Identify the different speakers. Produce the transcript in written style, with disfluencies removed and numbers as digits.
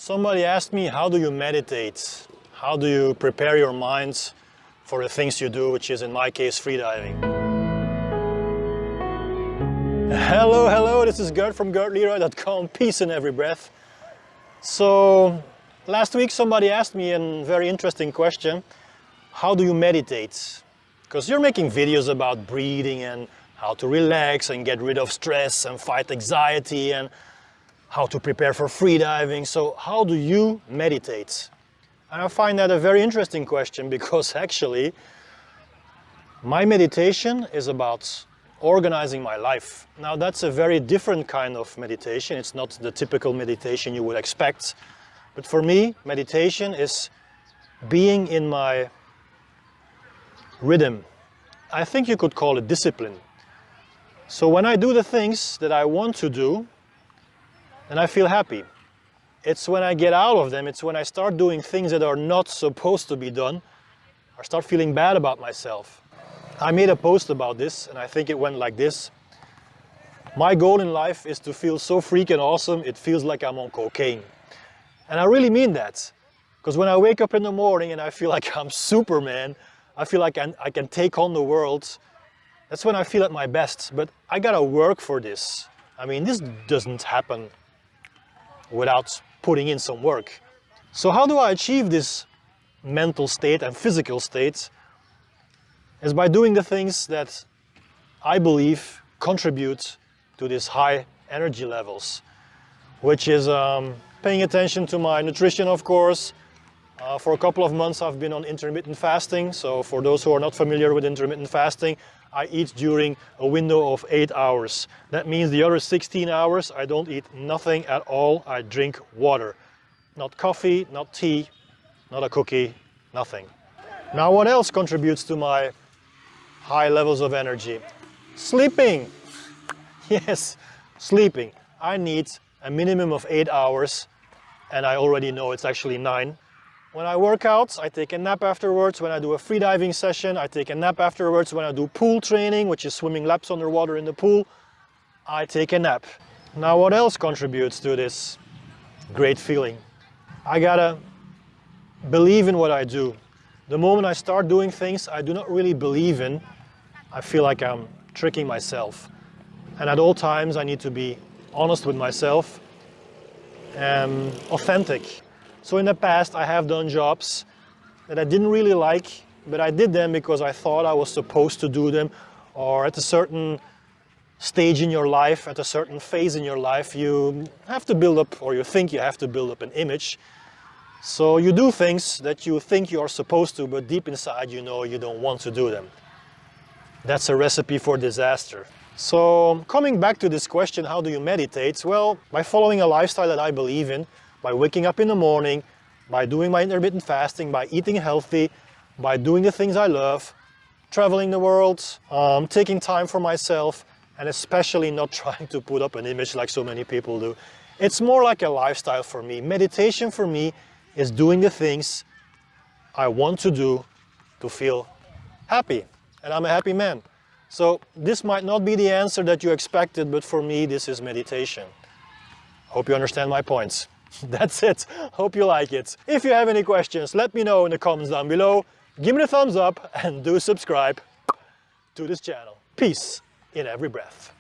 Speaker 1: Somebody asked me, how do you meditate? How do you prepare your mind for the things you do, which is in my case, freediving? Hello, this is Gert from GertLeroy.com. Peace in every breath. So, last week somebody asked me a very interesting question. How do you meditate? Because you're making videos about breathing and how to relax and get rid of stress and fight anxiety and how to prepare for freediving. So how do you meditate? And I find that a very interesting question because actually my meditation is about organizing my life. Now that's a very different kind of meditation. It's not the typical meditation you would expect. But for me, meditation is being in my rhythm. I think you could call it discipline. So when I do the things that I want to do, then I feel happy. It's when I get out of them, it's when I start doing things that are not supposed to be done, I start feeling bad about myself. I made a post about this and I think it went like this. My goal in life is to feel so freaking awesome, it feels like I'm on cocaine. And I really mean that. Because when I wake up in the morning and I feel like I'm Superman, I feel like I can take on the world, that's when I feel at my best. But I gotta work for this. I mean, this doesn't happen without putting in some work. So how do I achieve this mental state and physical state? Is by doing the things that I believe contribute to these high energy levels, which is paying attention to my nutrition, of course. For a couple of months I've been on intermittent fasting. So for those who are not familiar with intermittent fasting, I eat during a window of 8 hours. That means the other 16 hours I don't eat nothing at all. I drink water. Not coffee, not tea, not a cookie, nothing. Now what else contributes to my high levels of energy? Sleeping. Yes, sleeping. I need a minimum of 8 hours and I already know it's actually 9. When I work out, I take a nap afterwards. When I do a freediving session, I take a nap afterwards. When I do pool training, which is swimming laps underwater in the pool, I take a nap. Now what else contributes to this great feeling? I gotta believe in what I do. The moment I start doing things I do not really believe in, I feel like I'm tricking myself. And at all times I need to be honest with myself and authentic. So in the past I have done jobs that I didn't really like, but I did them because I thought I was supposed to do them, or at a certain stage in your life, at a certain phase in your life, you have to build up, or you think you have to build up an image. So you do things that you think you are supposed to, but deep inside you know you don't want to do them. That's a recipe for disaster. So coming back to this question, how do you meditate? Well, by following a lifestyle that I believe in, by waking up in the morning, by doing my intermittent fasting, by eating healthy, by doing the things I love, traveling the world, taking time for myself, and especially not trying to put up an image like so many people do. It's more like a lifestyle for me. Meditation for me is doing the things I want to do to feel happy. And I'm a happy man. So this might not be the answer that you expected, but for me this is meditation. Hope you understand my points. That's it. Hope you like it. If you have any questions, let me know in the comments down below. Give me a thumbs up and do subscribe to this channel. Peace in every breath.